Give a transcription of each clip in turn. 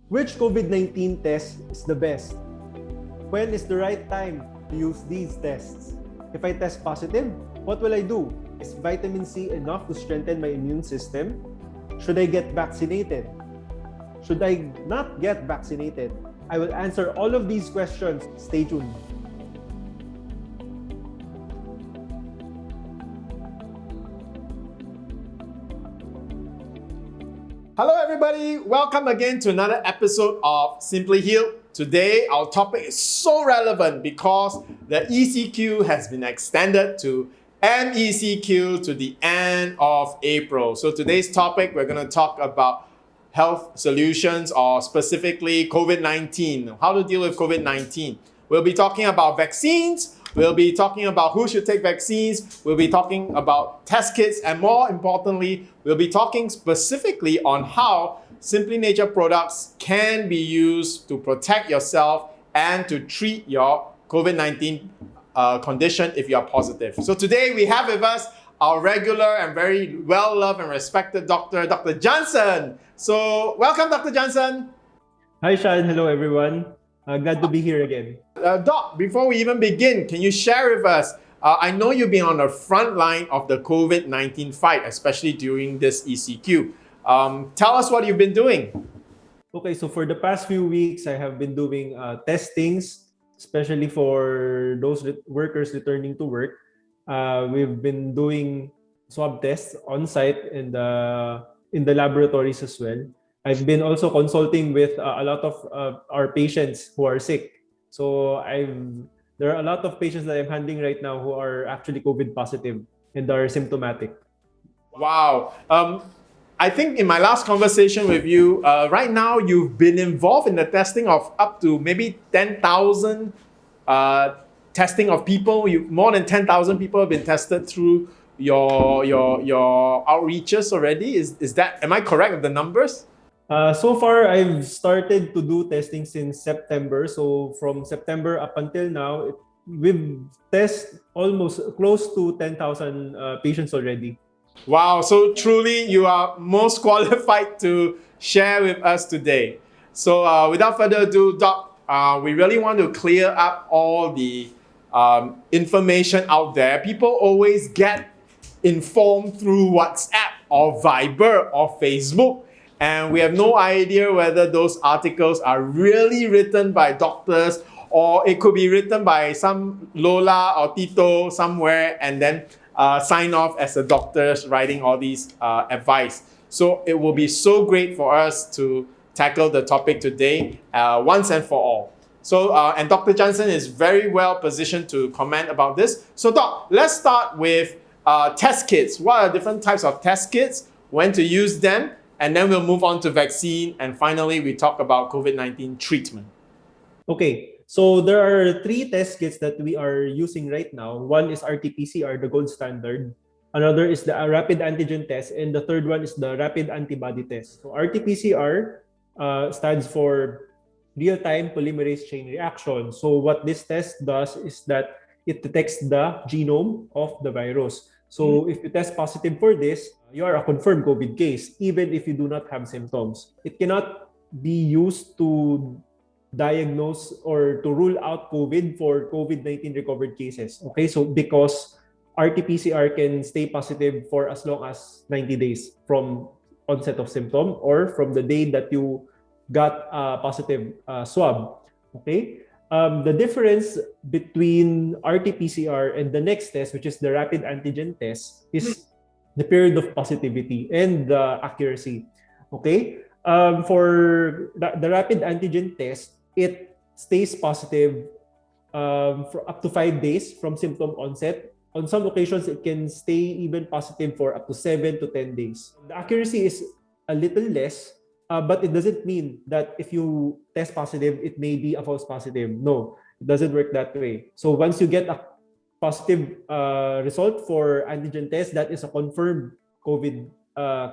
Which COVID-19 test is the best? When is the right time to use these tests? If I test positive, what will I do? Is vitamin C enough to strengthen my immune system? Should I get vaccinated? Should I not get vaccinated? I will answer all of these questions. Stay tuned. Hello everybody, welcome again to another episode of Simply Healed. Today our topic is so relevant because the ECQ has been extended to MECQ to the end of April. So today's topic, we're going to talk about health solutions or specifically COVID-19, how to deal with COVID-19. We'll be talking about vaccines. We'll be talking about who should take vaccines. We'll be talking about test kits. And more importantly, we'll be talking specifically on how SimplyNature products can be used to protect yourself and to treat your COVID-19 condition if you are positive. So today we have with us our regular and very well-loved and respected doctor, Dr. Jansen. So welcome, Dr. Jansen. Hi, Sean. Hello, everyone. Glad to be here again. Doc, before we even begin, can you share with us, I know you've been on the front line of the COVID-19 fight, especially during this ECQ. Tell us what you've been doing. Okay, so for the past few weeks, I have been doing testings, especially for those workers returning to work. We've been doing swab tests on site in the laboratories as well. I've been also consulting with a lot of our patients who are sick. So there are a lot of patients that I'm handling right now who are actually COVID positive and are symptomatic. Wow. I think in my last conversation with you, right now you've been involved in the testing of up to maybe 10,000 testing of people. More than 10,000 people have been tested through your outreaches already. Is that, am I correct with the numbers? So far, I've started to do testing since September. So from September up until now, we've tested almost close to 10,000 patients already. Wow, so truly you are most qualified to share with us today. So without further ado, Doc, we really want to clear up all the information out there. People always get informed through WhatsApp or Viber or Facebook. And we have no idea whether those articles are really written by doctors or it could be written by some Lola or Tito somewhere and then sign off as the doctors writing all these advice. So it will be so great for us to tackle the topic today once and for all. So, and Dr. Jansen is very well positioned to comment about this. So Doc, let's start with test kits. What are different types of test kits? When to use them? And then we'll move on to vaccine. And finally, we talk about COVID-19 treatment. Okay, so there are 3 test kits that we are using right now. One is RT-PCR, the gold standard. Another is the rapid antigen test. And the third one is the rapid antibody test. So RT-PCR stands for real-time polymerase chain reaction. So what this test does is that it detects the genome of the virus. So if you test positive for this, you are a confirmed COVID case, even if you do not have symptoms. It cannot be used to diagnose or to rule out COVID for COVID-19 recovered cases. Okay, so because RT-PCR can stay positive for as long as 90 days from onset of symptom or from the day that you got a positive swab. Okay. The difference between RT-PCR and the next test, which is the rapid antigen test, is the period of positivity and the accuracy. Okay? For the rapid antigen test, it stays positive for up to 5 days from symptom onset. On some occasions, it can stay even positive for up to 7 to 10 days. The accuracy is a little less, but it doesn't mean that if you test positive, it may be a false positive. No, it doesn't work that way. So once you get a positive result for antigen test, that is a confirmed COVID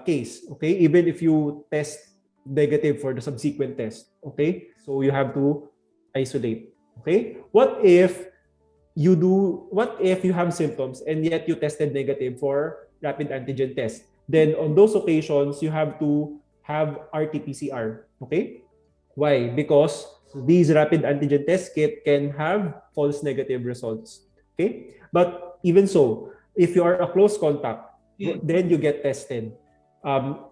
case. Okay, even if you test negative for the subsequent test. Okay, so you have to isolate. Okay, what if you have symptoms and yet you tested negative for rapid antigen test? Then on those occasions, you have to have RT-PCR. Okay? Why? Because these rapid antigen test kit can have false negative results. Okay? But even so, if you are a close contact, then you get tested.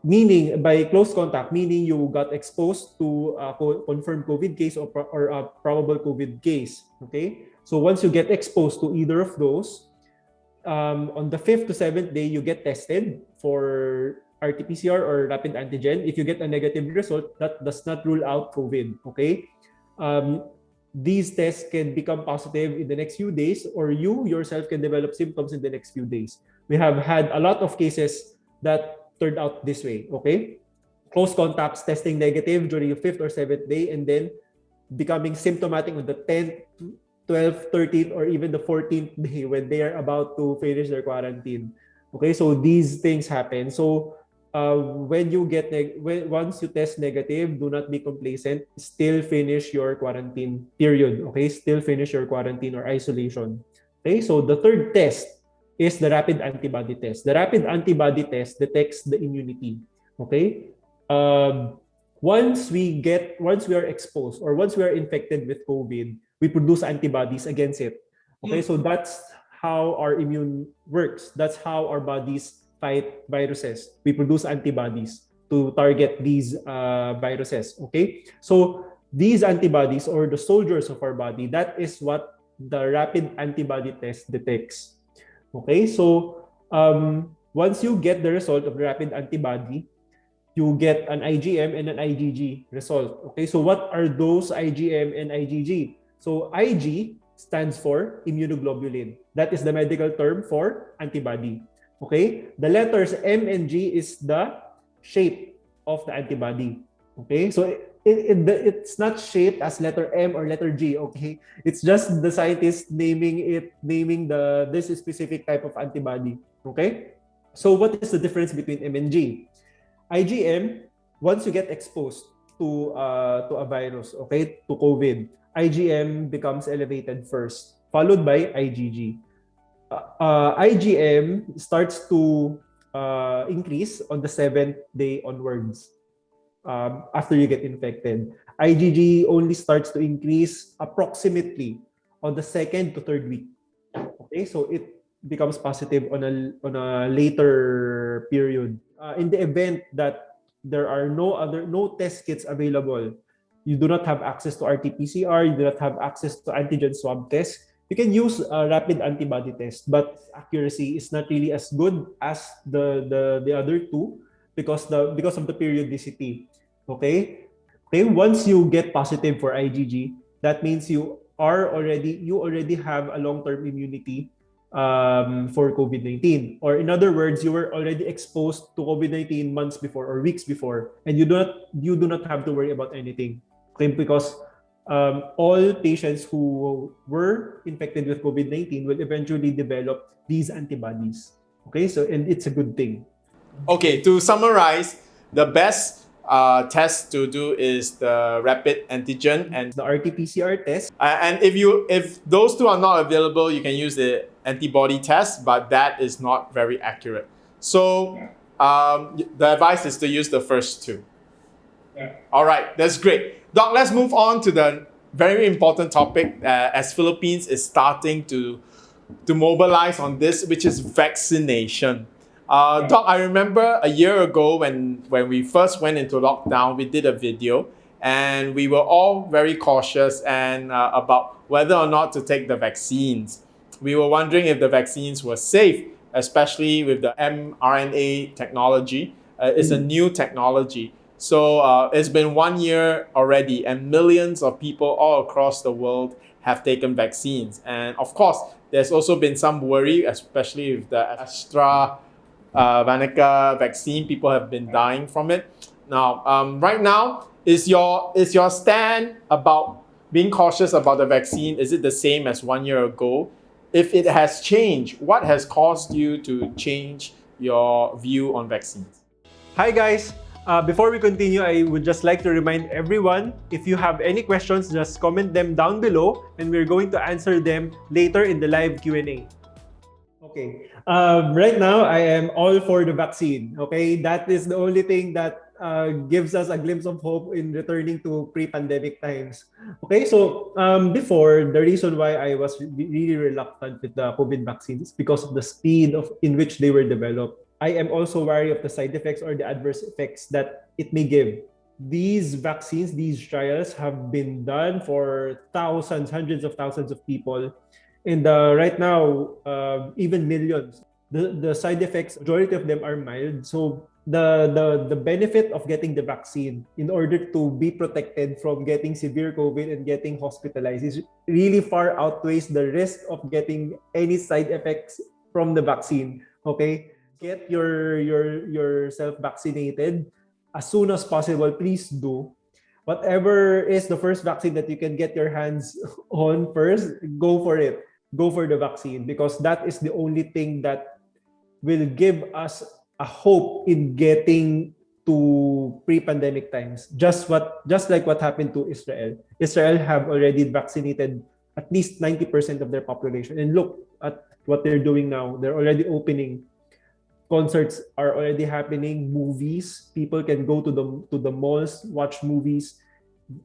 Meaning, by close contact, meaning you got exposed to a confirmed COVID case or a probable COVID case. Okay? So once you get exposed to either of those, on the 5th to 7th day, you get tested for RT-PCR or rapid antigen. If you get a negative result, that does not rule out COVID. Okay, these tests can become positive in the next few days, or you yourself can develop symptoms in the next few days. We have had a lot of cases that turned out this way. Okay, close contacts testing negative during the 5th or 7th day, and then becoming symptomatic on the 10th, 12th, 13th, or even the 14th day when they are about to finish their quarantine. Okay, so these things happen. So when you get once you test negative, do not be complacent. Still finish your quarantine period. Okay, still finish your quarantine or isolation. Okay, so the third test is the rapid antibody test. The rapid antibody test detects the immunity. Okay, once we are exposed or once we are infected with COVID, we produce antibodies against it. Okay, so that's how our immune works. That's how our bodies fight viruses. We produce antibodies to target these viruses. Okay, so these antibodies, or the soldiers of our body, that is what the rapid antibody test detects. Okay, so once you get the result of the rapid antibody, you get an IgM and an IgG result. Okay, so what are those IgM and IgG? So Ig stands for immunoglobulin. That is the medical term for antibody. Okay, the letters M and G is the shape of the antibody. Okay, so it's not shaped as letter M or letter G. Okay, it's just the scientist naming this specific type of antibody. Okay, so what is the difference between M and G? IgM, once you get exposed to a virus, okay, to COVID, IgM becomes elevated first, followed by IgG. IgM starts to increase on the 7th day onwards after you get infected. IgG only starts to increase approximately on the 2nd to 3rd week. Okay, so it becomes positive on a later period. In the event that there are no test kits available, you do not have access to RT-PCR, you do not have access to antigen swab test, you can use a rapid antibody test, but accuracy is not really as good as the other two because of the periodicity. Okay? Okay, once you get positive for IgG, that means you already have a long-term immunity for COVID-19. Or in other words, you were already exposed to COVID-19 months before or weeks before, and you do not have to worry about anything. Okay, because all patients who were infected with COVID-19 will eventually develop these antibodies. Okay, so and it's a good thing. Okay, to summarize, the best test to do is the rapid antigen and the RT-PCR test. And if those two are not available, you can use the antibody test, but that is not very accurate. So the advice is to use the first two. Yeah. All right, that's great. Doc, let's move on to the very important topic as Philippines is starting to mobilize on this, which is vaccination. Doc, I remember a year ago when we first went into lockdown, we did a video and we were all very cautious and about whether or not to take the vaccines. We were wondering if the vaccines were safe, especially with the mRNA technology. It's a new technology. So it's been 1 year already and millions of people all across the world have taken vaccines. And of course, there's also been some worry, especially with the AstraZeneca vaccine. People have been dying from it. Now, right now, is your stand about being cautious about the vaccine, is it the same as 1 year ago? If it has changed, what has caused you to change your view on vaccines? Hi guys! Before we continue, I would just like to remind everyone, if you have any questions, just comment them down below and we're going to answer them later in the live Q&A. Okay, right now I am all for the vaccine. Okay, that is the only thing that gives us a glimpse of hope in returning to pre-pandemic times. Okay, so before, the reason why I was really reluctant with the COVID vaccines is because of the speed in which they were developed. I am also wary of the side effects or the adverse effects that it may give. These vaccines, these trials have been done for thousands, hundreds of thousands of people. And right now, even millions. The side effects, majority of them are mild. So the benefit of getting the vaccine in order to be protected from getting severe COVID and getting hospitalized is really far outweighs the risk of getting any side effects from the vaccine. Okay, get yourself vaccinated as soon as possible. Please do. Whatever is the first vaccine that you can get your hands on first, go for it. Go for the vaccine because that is the only thing that will give us a hope in getting to pre-pandemic times. Just like what happened to Israel. Israel have already vaccinated at least 90% of their population. And look at what they're doing now. They're already opening. Concerts are already happening. Movies, people can go to the malls, watch movies.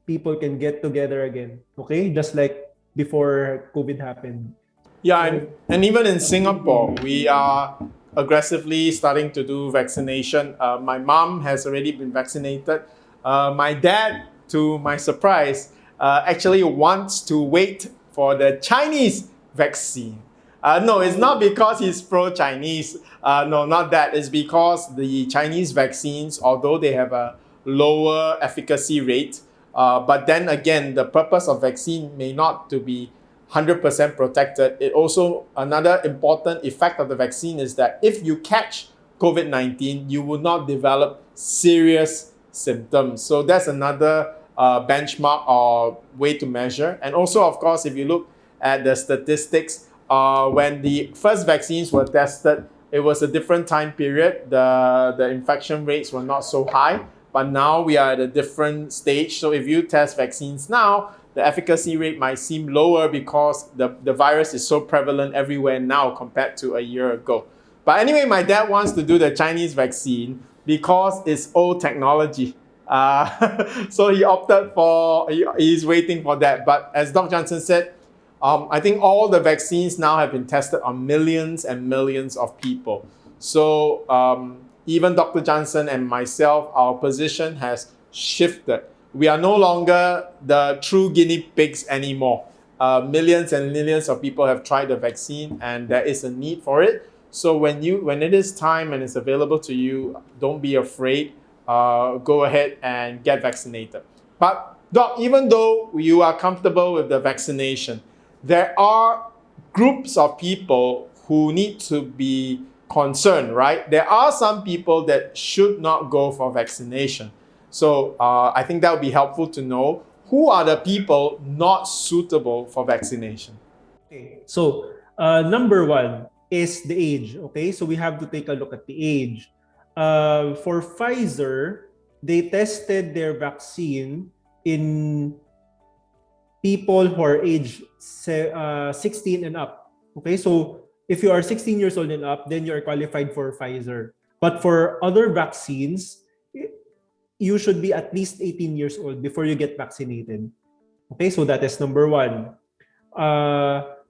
People can get together again. Okay, just like before COVID happened. Yeah, and even in Singapore, we are aggressively starting to do vaccination. My mom has already been vaccinated. My dad, to my surprise, actually wants to wait for the Chinese vaccine. No, it's not because he's pro-Chinese. No, not that. It's because the Chinese vaccines, although they have a lower efficacy rate, but then again, the purpose of vaccine may not to be 100% protected. It also, another important effect of the vaccine is that if you catch COVID-19, you will not develop serious symptoms. So that's another benchmark or way to measure. And also, of course, if you look at the statistics, when the first vaccines were tested, it was a different time period. The infection rates were not so high, but now we are at a different stage. So if you test vaccines now, the efficacy rate might seem lower because the virus is so prevalent everywhere now compared to a year ago. But anyway, my dad wants to do the Chinese vaccine because it's old technology. So he opted for, he's waiting for that. But as Doc Jansen said, I think all the vaccines now have been tested on millions and millions of people. So even Dr. Jansen and myself, our position has shifted. We are no longer the true guinea pigs anymore. Millions and millions of people have tried the vaccine and there is a need for it. So when it is time and it's available to you, don't be afraid. Go ahead and get vaccinated. But Doc, even though you are comfortable with the vaccination, there are groups of people who need to be concerned, right? There are some people that should not go for vaccination. So I think that would be helpful to know who are the people not suitable for vaccination. Okay, so number one is the age. Okay, so we have to take a look at the age. For Pfizer, they tested their vaccine in people who are age 16 and up. Okay, so if you are 16 years old and up, then you're qualified for Pfizer. But for other vaccines, you should be at least 18 years old before you get vaccinated. Okay, so that is number one.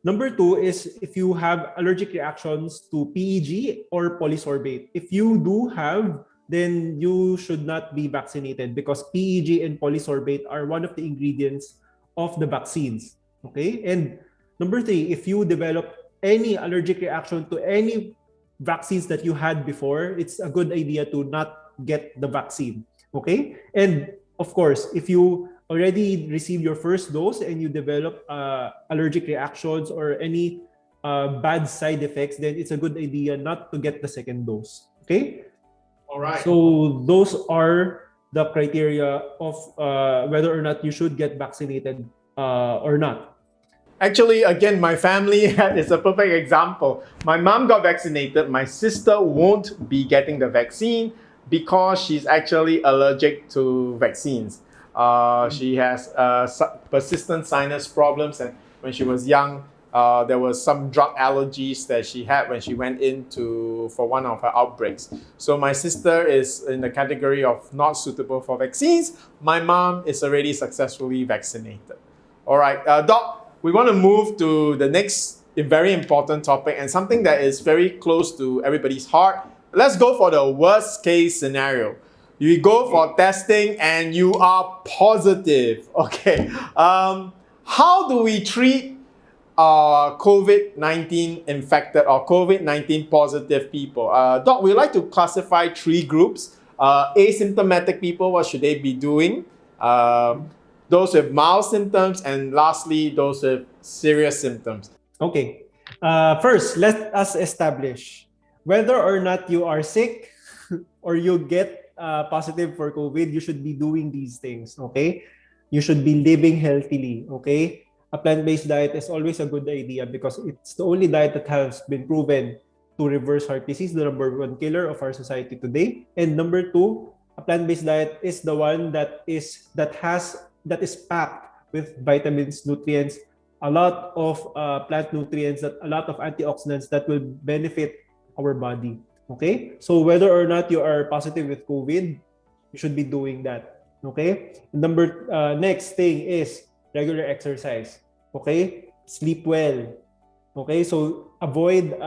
Number two is if you have allergic reactions to PEG or polysorbate. If you do have, then you should not be vaccinated because PEG and polysorbate are one of the ingredients of the vaccines. Okay, and number three, if you develop any allergic reaction to any vaccines that you had before, it's a good idea to not get the vaccine. Okay, and of course, if you already received your first dose and you develop allergic reactions or any bad side effects, then it's a good idea not to get the second dose. Okay? All right. So those are the criteria of whether or not you should get vaccinated or not. Actually, again, my family is a perfect example. My mom got vaccinated. My sister won't be getting the vaccine because she's actually allergic to vaccines. She has persistent sinus problems, and when she was young, there was some drug allergies that she had when she went into for one of her outbreaks. So my sister is in the category of not suitable for vaccines. My mom is already successfully vaccinated. All right, Doc, we want to move to the next very important topic and something that is very close to everybody's heart. Let's go for the worst case scenario. You go for testing and you are positive. Okay. How do we treat COVID-19 infected or COVID-19 positive people? Doc, we like to classify three groups. Asymptomatic people, what should they be doing? Those with mild symptoms, and lastly, those with serious symptoms. Okay. First, let us establish whether or not you are sick or you get positive for COVID, you should be doing these things, okay? You should be living healthily, okay? A plant-based diet is always a good idea because it's the only diet that has been proven to reverse heart disease, the number one killer of our society today. And number two, a plant-based diet is the one that is packed with vitamins, nutrients, a lot of plant nutrients, a lot of antioxidants that will benefit our body. Okay? So whether or not you are positive with COVID, you should be doing that. Okay? Next thing is regular exercise. Okay? Sleep well. Okay? So avoid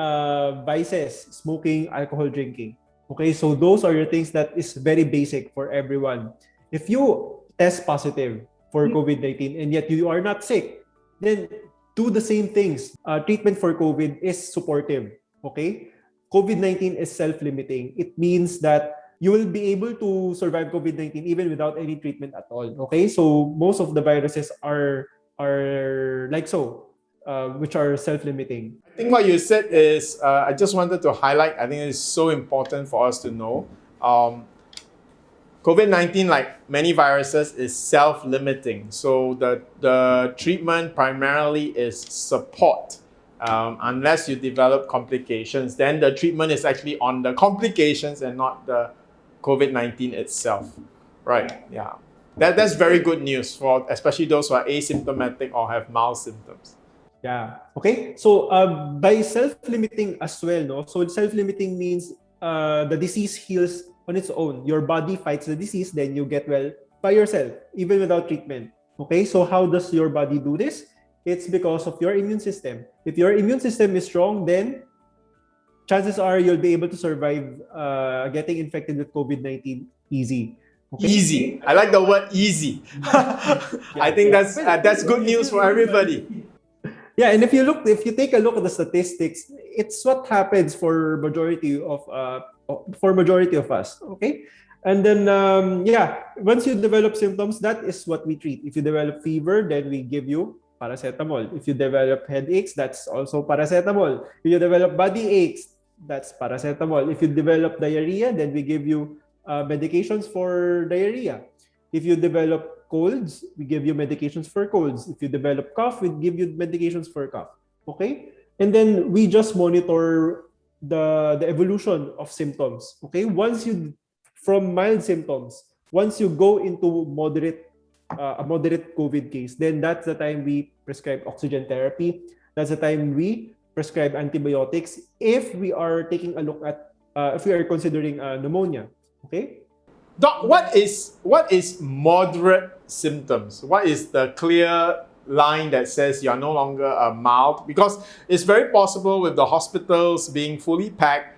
vices, smoking, alcohol drinking. Okay? So those are your things that is very basic for everyone. If you test positive for COVID-19 and yet you are not sick, then do the same things. Treatment for COVID is supportive. Okay? COVID-19 is self-limiting. It means that you will be able to survive COVID-19 even without any treatment at all. Okay? So most of the viruses are like so, which are self-limiting. I think what you said is, I just wanted to highlight, I think it's so important for us to know. COVID-19, like many viruses, is self-limiting. So the treatment primarily is support. Unless you develop complications, then the treatment is actually on the complications and not the COVID-19 itself. Right, yeah. That's very good news for especially those who are asymptomatic or have mild symptoms. Yeah. Okay. So by self-limiting as well, no? So self-limiting means the disease heals on its own. Your body fights the disease, then you get well by yourself, even without treatment. Okay. So how does your body do this? It's because of your immune system. If your immune system is strong, then chances are you'll be able to survive getting infected with COVID-19 easy. Okay? Easy. I like the word easy. I think that's good news for everybody. Yeah, and if you take a look at the statistics, it's what happens for majority of us. Okay, and then once you develop symptoms, that is what we treat. If you develop fever, then we give you paracetamol. If you develop headaches, that's also paracetamol. If you develop body aches, that's paracetamol. If you develop diarrhea, then we give you medications for diarrhea. If you develop colds, we give you medications for colds. If you develop cough, we give you medications for cough. Okay? And then we just monitor the evolution of symptoms. Okay? From mild symptoms, once you go into a moderate COVID case, then that's the time we prescribe oxygen therapy. That's the time we prescribe antibiotics if we are taking a look at, if we are considering pneumonia. Okay? Doc, what is moderate symptoms? What is the clear line that says you are no longer mild? Because it's very possible with the hospitals being fully packed,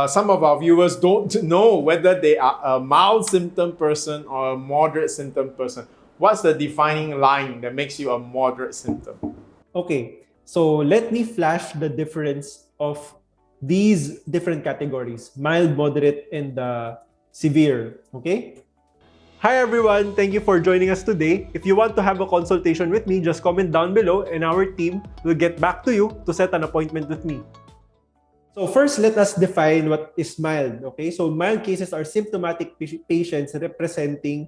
some of our viewers don't know whether they are a mild symptom person or a moderate symptom person. What's the defining line that makes you a moderate symptom? Okay, so let me flash the difference of these different categories: mild, moderate, and severe. Okay? Hi everyone, thank you for joining us today. If you want to have a consultation with me, just comment down below and our team will get back to you to set an appointment with me. So first, let us define what is mild. Okay, so mild cases are symptomatic patients presenting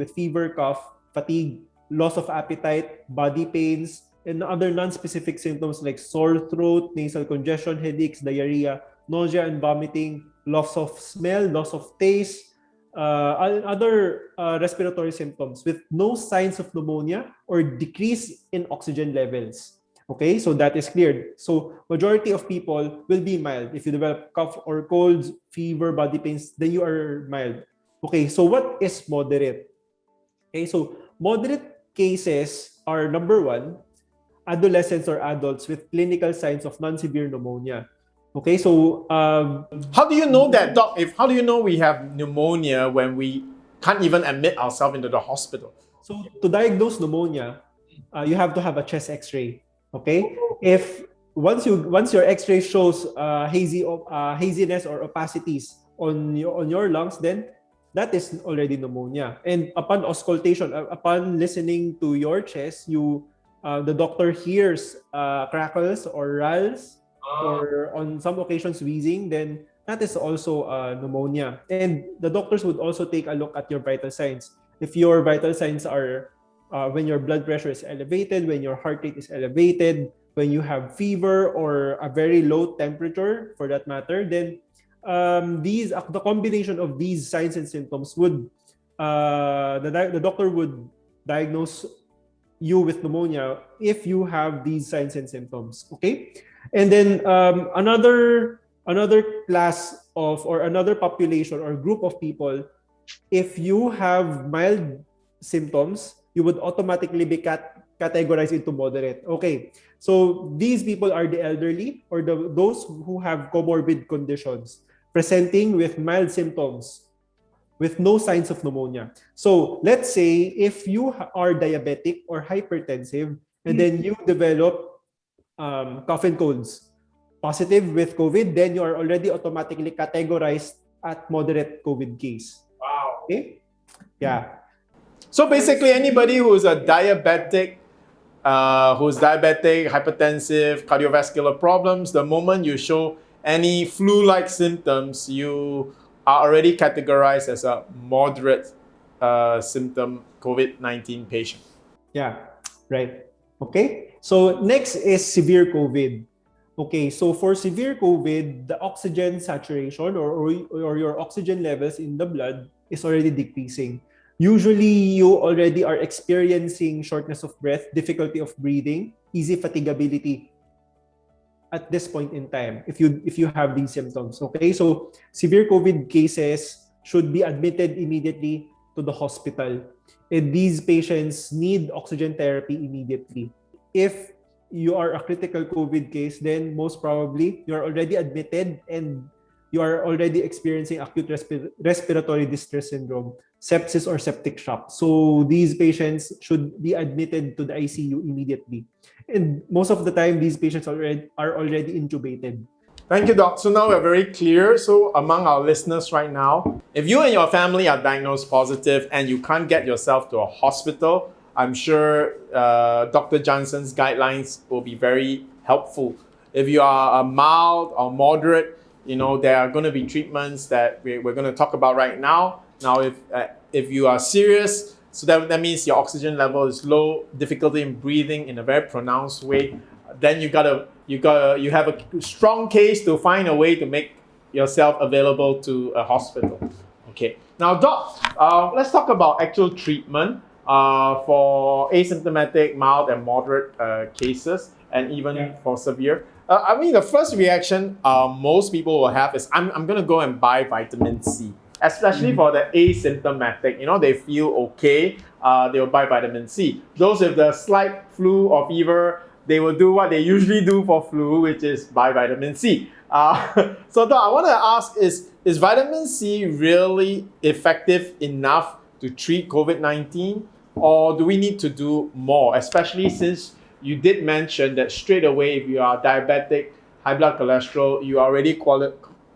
with fever, cough, fatigue, loss of appetite, body pains, and other non-specific symptoms like sore throat, nasal congestion, headaches, diarrhea, nausea and vomiting, loss of smell, loss of taste, other respiratory symptoms with no signs of pneumonia or decrease in oxygen levels. Okay, so that is cleared. So majority of people will be mild. If you develop cough or colds, fever, body pains, then you are mild. Okay, so what is moderate? Okay, so moderate cases are number one, adolescents or adults with clinical signs of non-severe pneumonia. Okay, so How do you know that, Doc? How do you know we have pneumonia when we can't even admit ourselves into the hospital? so to diagnose pneumonia, you have to have a chest X-ray. Okay, if once your X-ray shows haziness or opacities on your lungs, then that is already pneumonia. And upon auscultation, upon listening to your chest, the doctor hears crackles or rals, or on some occasions wheezing, then that is also pneumonia. And the doctors would also take a look at your vital signs. If your vital signs are when your blood pressure is elevated, when your heart rate is elevated, when you have fever or a very low temperature for that matter, then the combination of these signs and symptoms would the doctor would diagnose you with pneumonia if you have these signs and symptoms. Okay, and then another class of, or another population or group of people, if you have mild symptoms, you would automatically be categorized into moderate. Okay, so these people are the elderly or those who have comorbid conditions presenting with mild symptoms with no signs of pneumonia. So let's say if you are diabetic or hypertensive and then you develop cough and colds positive with COVID, then you are already automatically categorized at moderate COVID case. Wow. Okay? Yeah. So basically, anybody who's diabetic, hypertensive, cardiovascular problems, the moment you show any flu-like symptoms, you are already categorized as a moderate symptom COVID-19 patient. Yeah, right. Okay. So next is severe COVID. Okay, so for severe COVID, the oxygen saturation or your oxygen levels in the blood is already decreasing. Usually, you already are experiencing shortness of breath, difficulty of breathing, easy fatigability at this point in time if you have these symptoms. Okay, so severe COVID cases should be admitted immediately to the hospital, and these patients need oxygen therapy immediately. If you are a critical COVID case, then most probably you are already admitted and you are already experiencing acute respiratory distress syndrome, sepsis or septic shock. So these patients should be admitted to the ICU immediately. And most of the time, these patients are already intubated. Thank you, Doc. So now we're very clear. So among our listeners right now, if you and your family are diagnosed positive and you can't get yourself to a hospital, I'm sure Dr. Jansen's guidelines will be very helpful. If you are a mild or moderate, there are going to be treatments that we're going to talk about right now. Now, if you are serious, so that means your oxygen level is low, difficulty in breathing in a very pronounced way, then you have a strong case to find a way to make yourself available to a hospital. Okay. Now, Doc, let's talk about actual treatment for asymptomatic, mild, and moderate cases, and even for severe. The first reaction most people will have is, I'm going to go and buy vitamin C, especially for the asymptomatic. They feel okay, they will buy vitamin C. Those with the slight flu or fever, they will do what they usually do for flu, which is buy vitamin C. So Doc, I want to ask, is vitamin C really effective enough to treat COVID-19? Or do we need to do more, especially since you did mention that straight away, if you are diabetic, high blood cholesterol, you are already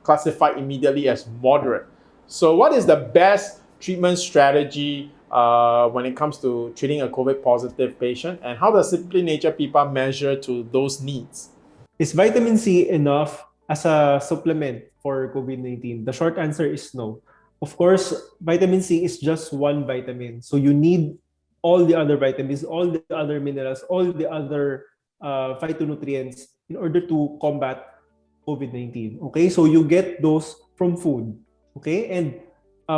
classified immediately as moderate. So what is the best treatment strategy when it comes to treating a COVID positive patient? And how does SimplyNature people measure to those needs? Is vitamin C enough as a supplement for COVID-19? The short answer is no. Of course, vitamin C is just one vitamin. So you need all the other vitamins, all the other minerals, all the other phytonutrients in order to combat COVID-19. Okay, so you get those from food. Okay, and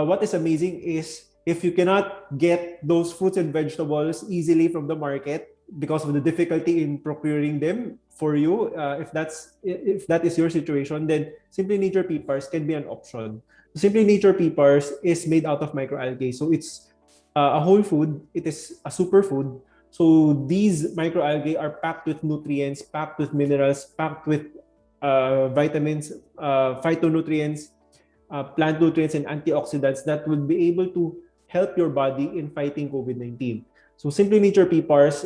what is amazing is if you cannot get those fruits and vegetables easily from the market because of the difficulty in procuring them for you, if that is your situation, then SimplyNature pea pears can be an option. SimplyNature pea pears is made out of microalgae, so it's a whole food. It is a superfood. So these microalgae are packed with nutrients, packed with minerals, packed with vitamins, phytonutrients, plant nutrients, and antioxidants that will be able to help your body in fighting COVID-19. So SimplyNature pea pears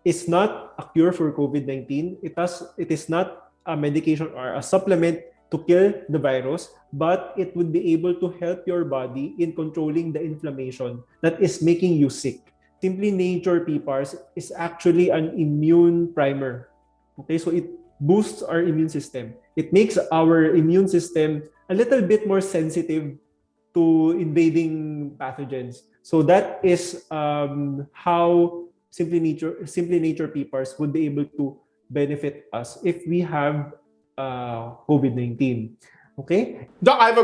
is not a cure for COVID-19. It is not a medication or a supplement to kill the virus, but it would be able to help your body in controlling the inflammation that is making you sick. SimplyNature pea pears is actually an immune primer. Okay, so it boosts our immune system. It makes our immune system a little bit more sensitive to invading pathogens. So that is how SimplyNature pea pears would be able to benefit us if we have COVID-19. Okay? Doc, I have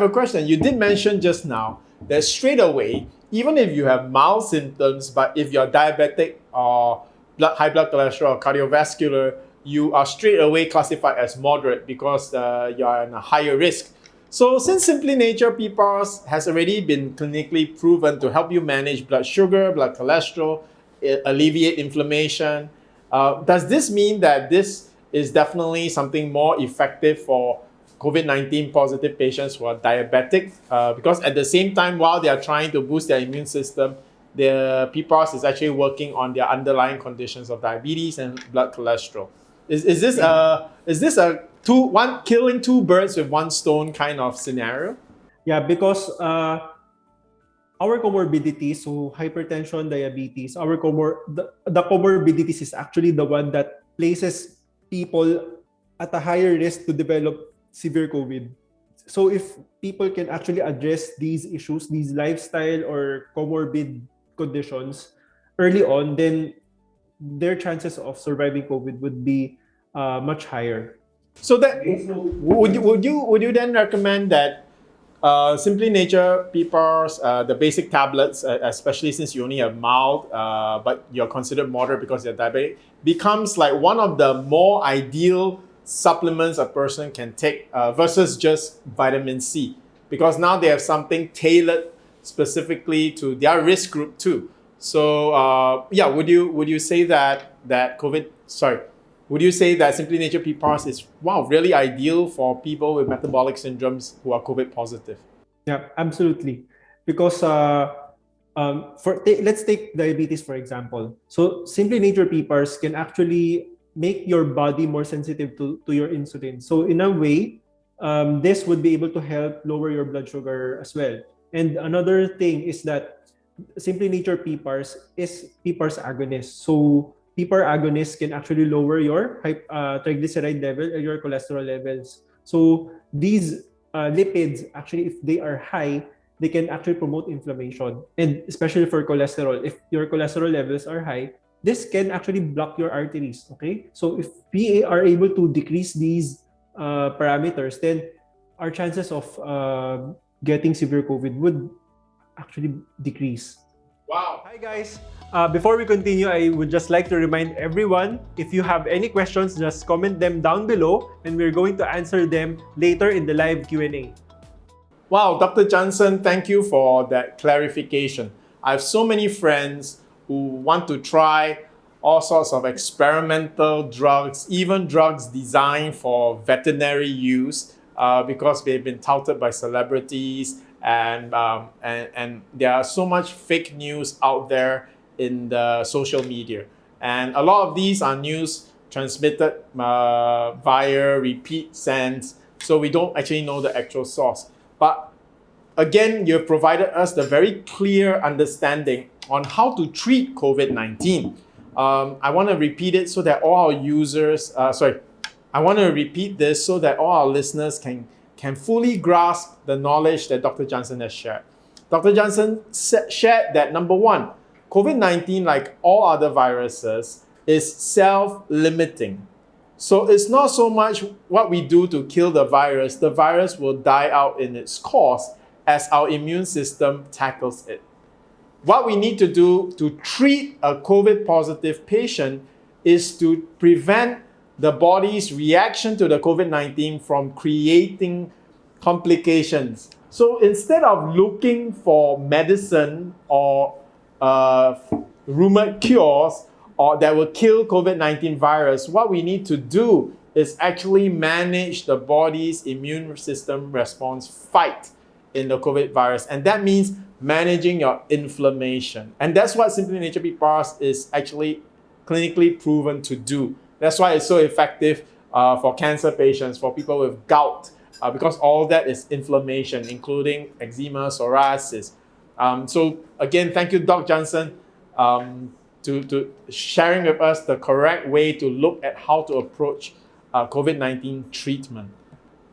a question. You did mention just now that straight away, even if you have mild symptoms, but if you're diabetic or high blood cholesterol or cardiovascular, you are straight away classified as moderate because you are in a higher risk. So since SimplyNature pea pears has already been clinically proven to help you manage blood sugar, blood cholesterol, alleviate inflammation, does this mean that this is definitely something more effective for COVID-19 positive patients who are diabetic? Because at the same time, while they are trying to boost their immune system, the pea pears is actually working on their underlying conditions of diabetes and blood cholesterol. Is this a killing two birds with one stone kind of scenario? Yeah, because our comorbidities, so hypertension, diabetes, the comorbidities is actually the one that places people at a higher risk to develop severe COVID. So if people can actually address these issues, these lifestyle or comorbid conditions early on, then their chances of surviving COVID would be much higher. So that would you then recommend that SimplyNature pea pears, the basic tablets, especially since you only have mild, but you're considered moderate because you're diabetic, becomes like one of the more ideal supplements a person can take versus just vitamin C, because now they have something tailored specifically to their risk group too. So yeah, would you say that would you say that SimplyNature pea pears is really ideal for people with metabolic syndromes who are COVID positive? Yeah, absolutely. Because let's take diabetes for example. So SimplyNature pea pears can actually make your body more sensitive to your insulin. So in a way, this would be able to help lower your blood sugar as well. And another thing is that SimplyNature pea pears is pea pears agonist. So pea pear agonists can actually lower your triglyceride level or your cholesterol levels. So these lipids, actually, if they are high, they can actually promote inflammation. And especially for cholesterol, if your cholesterol levels are high, this can actually block your arteries. Okay, so if we are able to decrease these parameters, then our chances of getting severe COVID would actually decrease. Wow. Hi guys. Before we continue, I would just like to remind everyone, if you have any questions, just comment them down below and we're going to answer them later in the live Q&A. Wow, Dr. Jansen, thank you for that clarification. I have so many friends who want to try all sorts of experimental drugs, even drugs designed for veterinary use, because they've been touted by celebrities, and there are so much fake news out there in the social media. And a lot of these are news transmitted via repeat sends, so we don't actually know the actual source. But again, you've provided us the very clear understanding on how to treat COVID-19. I want to repeat it so that all our users, I want to repeat this so that all our listeners can fully grasp the knowledge that Dr. Jansen has shared. Dr. Jansen shared that number one, COVID-19, like all other viruses, is self-limiting. So it's not so much what we do to kill the virus will die out in its course. as our immune system tackles it. What we need to do to treat a COVID positive patient is to prevent the body's reaction to the COVID-19 from creating complications. So instead of looking for medicine or rumored cures or that will kill COVID-19 virus, what we need to do is actually manage the body's immune system response fight in the COVID virus. And that means managing your inflammation. And that's what SimplyNature PPARS is actually clinically proven to do. That's why it's so effective for cancer patients, for people with gout, because all that is inflammation, including eczema, psoriasis. So again, thank you, Doc Jansen, to sharing with us the correct way to look at how to approach COVID-19 treatment.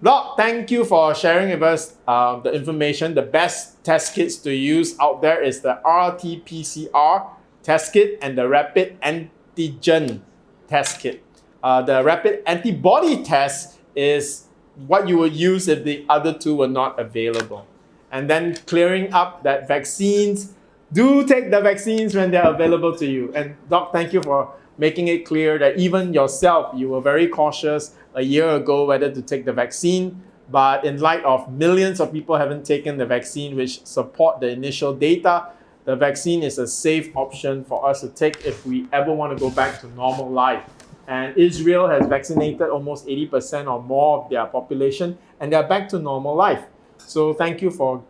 Doc, thank you for sharing with us the information. The best test kits to use out there is the RT-PCR test kit and the rapid antigen test kit. The rapid antibody test is what you would use if the other two were not available. And then clearing up that vaccines, do take the vaccines when they're available to you. And Doc, thank you for making it clear that even yourself, you were very cautious a year ago whether to take the vaccine. But in light of millions of people haven't taken the vaccine, which support the initial data, the vaccine is a safe option for us to take if we ever want to go back to normal life. And Israel has vaccinated almost 80% or more of their population, and they're back to normal life. So thank you for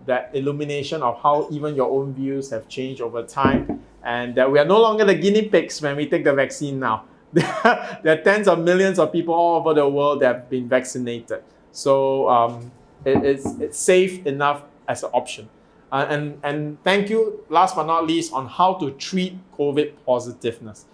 that illumination of how even your own views have changed over time, and that we are no longer the guinea pigs when we take the vaccine now. There are tens of millions of people all over the world that have been vaccinated. So it's safe enough as an option. And thank you, last but not least, on how to treat COVID positiveness.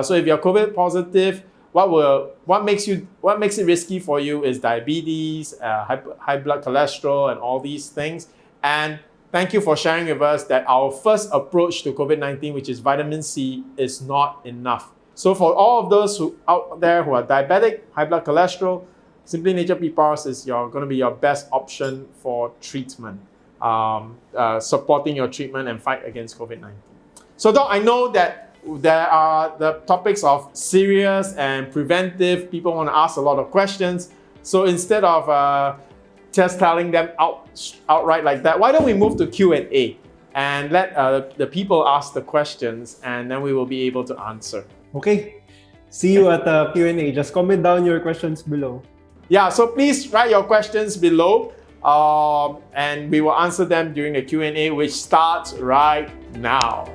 So if you're COVID positive, what makes it risky for you is diabetes, high blood cholesterol, and all these things. And thank you for sharing with us that our first approach to COVID-19, which is vitamin C, is not enough. So for all of those who out there who are diabetic, high blood cholesterol, SimplyNature PPARS is going to be your best option for treatment, supporting your treatment and fight against COVID-19. So Doc, I know that there are the topics of serious and preventive. People want to ask a lot of questions. So instead of just telling them outright like that, why don't we move to Q&A and let the people ask the questions, and then we will be able to answer. Okay. See you at the Q&A. Just comment down your questions below. Yeah, so please write your questions below, and we will answer them during the Q&A, which starts right now.